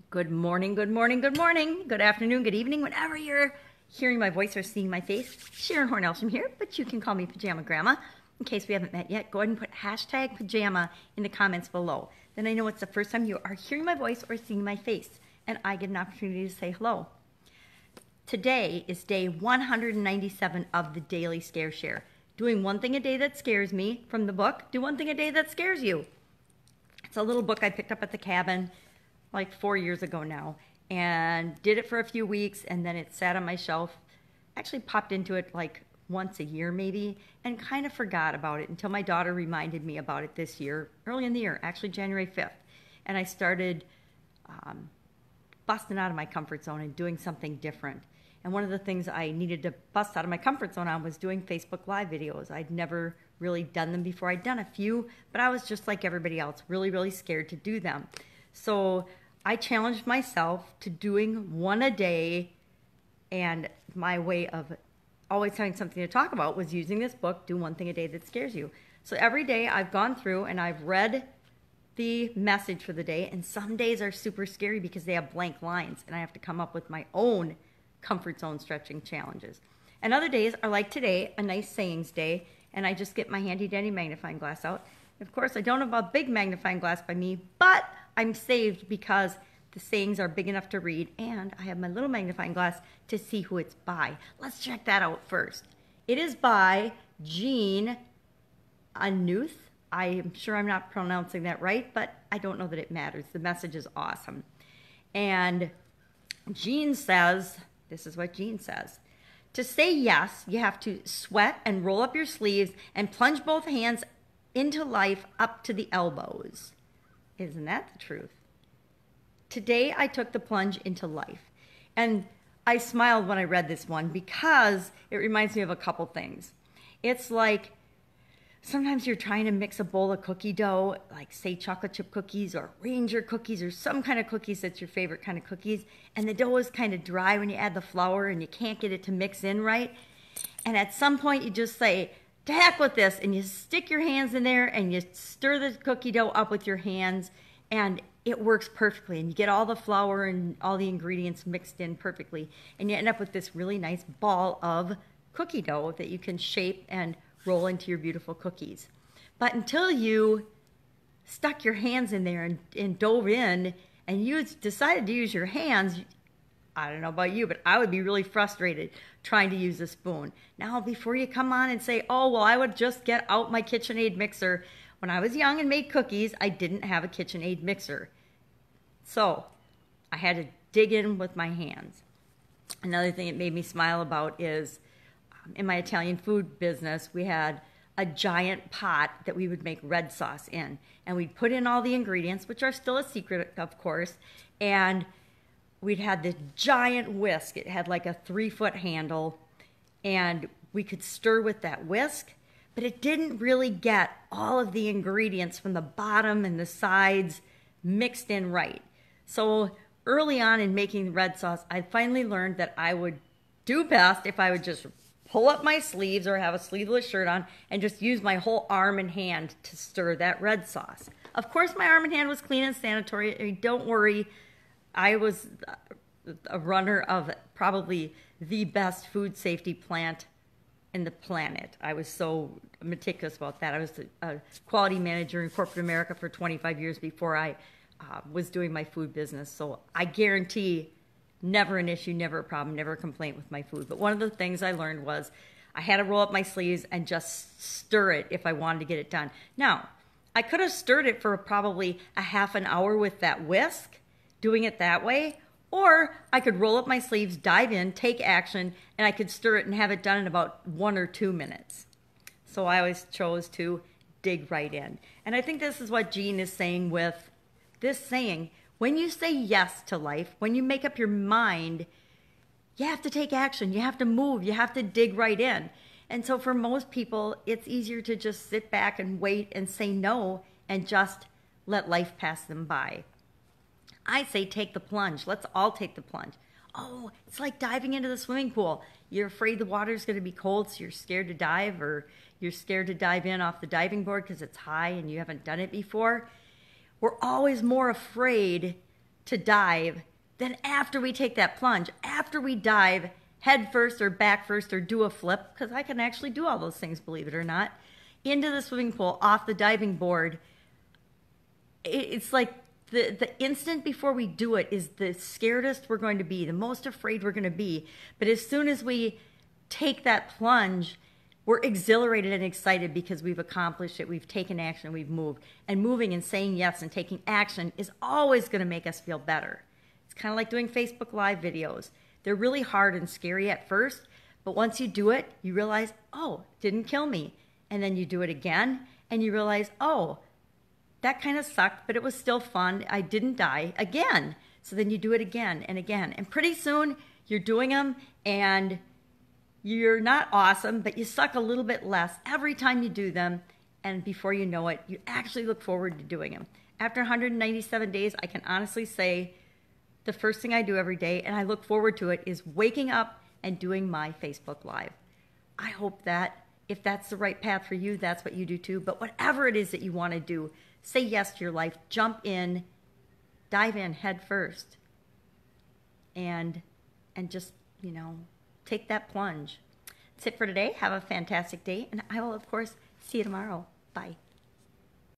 Good morning, good morning, good morning, good afternoon, good evening, whenever you're hearing my voice or seeing my face. Sharon Horne-Ellstrom here, but you can call me Pajama Grandma. In case we haven't met yet, go ahead and put hashtag pajama in the comments below. Then I know it's the first time you are hearing my voice or seeing my face, and I get an opportunity to say hello. Today is day 197 of the Daily Scare Share. Doing one thing a day that scares me from the book, Do One Thing a Day That Scares You. It's a little book I picked up at the cabin like 4 years ago now, and did it for a few weeks, and then it sat on my shelf. Actually popped into it like once a year maybe, and kind of forgot about it until my daughter reminded me about it this year, early in the year, actually January 5th. And I started busting out of my comfort zone and doing something different. And one of the things I needed to bust out of my comfort zone on was doing Facebook Live videos. I'd never really done them before. I'd done a few, but I was just like everybody else, really, really scared to do them. So I challenged myself to doing one a day, and my way of always having something to talk about was using this book, Do One Thing a Day That Scares You. So every day I've gone through and I've read the message for the day, and some days are super scary because they have blank lines, and I have to come up with my own comfort zone stretching challenges. And other days are like today, a nice sayings day, and I just get my handy dandy magnifying glass out. Of course, I don't have a big magnifying glass by me, but I'm saved because the sayings are big enough to read, and I have my little magnifying glass to see who it's by. Let's check that out first. It is by Jean Anuth. I am sure I'm not pronouncing that right, but I don't know that it matters. The message is awesome. And Jean says, this is what Jean says: to say yes, you have to sweat and roll up your sleeves and plunge both hands into life up to the elbows. Isn't that the truth? Today I took the plunge into life. And I smiled when I read this one because it reminds me of a couple things. It's like sometimes you're trying to mix a bowl of cookie dough, like say chocolate chip cookies or Ranger cookies or some kind of cookies that's your favorite kind of cookies, and the dough is kind of dry when you add the flour and you can't get it to mix in right. And at some point you just say, to heck with this, and you stick your hands in there and you stir the cookie dough up with your hands, and it works perfectly, and you get all the flour and all the ingredients mixed in perfectly, and you end up with this really nice ball of cookie dough that you can shape and roll into your beautiful cookies. But until you stuck your hands in there and dove in and you decided to use your hands, I don't know about you, but I would be really frustrated trying to use a spoon. Now, before you come on and say, oh, well, I would just get out my KitchenAid mixer. When I was young and made cookies, I didn't have a KitchenAid mixer. So I had to dig in with my hands. Another thing it made me smile about is in my Italian food business, we had a giant pot that we would make red sauce in. And we'd put in all the ingredients, which are still a secret, of course, and we'd had this giant whisk. It had like a 3-foot handle, and we could stir with that whisk, but it didn't really get all of the ingredients from the bottom and the sides mixed in right. So early on in making red sauce, I finally learned that I would do best if I would just pull up my sleeves or have a sleeveless shirt on and just use my whole arm and hand to stir that red sauce. Of course, my arm and hand was clean and sanitary. Don't worry. I was a runner of probably the best food safety plant in the planet. I was so meticulous about that. I was a quality manager in corporate America for 25 years before I was doing my food business. So I guarantee never an issue, never a problem, never a complaint with my food. But one of the things I learned was I had to roll up my sleeves and just stir it if I wanted to get it done. Now, I could have stirred it for probably a half an hour with that whisk, doing it that way, or I could roll up my sleeves, dive in, take action, and I could stir it and have it done in about 1 or 2 minutes. So I always chose to dig right in. And I think this is what Jean is saying with this saying: when you say yes to life, when you make up your mind, you have to take action, you have to move, you have to dig right in. And so for most people, it's easier to just sit back and wait and say no and just let life pass them by. I say take the plunge. Let's all take the plunge. Oh, it's like diving into the swimming pool. You're afraid the water's going to be cold, so you're scared to dive, or you're scared to dive in off the diving board because it's high and you haven't done it before. We're always more afraid to dive, then after we take that plunge, after we dive head first or back first or do a flip, because I can actually do all those things, believe it or not, into the swimming pool off the diving board, it's like the instant before we do it is the scaredest we're going to be, the most afraid we're going to be. But as soon as we take that plunge, we're exhilarated and excited because we've accomplished it, we've taken action, we've moved. And moving and saying yes and taking action is always going to make us feel better. It's kind of like doing Facebook Live videos. They're really hard and scary at first, but once you do it, you realize, oh, it didn't kill me. And then you do it again, and you realize, oh, that kind of sucked, but it was still fun. I didn't die again. So then you do it again and again. And pretty soon, you're doing them, and you're not awesome, but you suck a little bit less every time you do them. And before you know it, you actually look forward to doing them. After 197 days, I can honestly say the first thing I do every day, and I look forward to it, is waking up and doing my Facebook Live. I hope that if that's the right path for you, that's what you do too. But whatever it is that you want to do, say yes to your life, jump in, dive in head first, and just, take that plunge. That's it for today. Have a fantastic day, and I will, of course, see you tomorrow. Bye.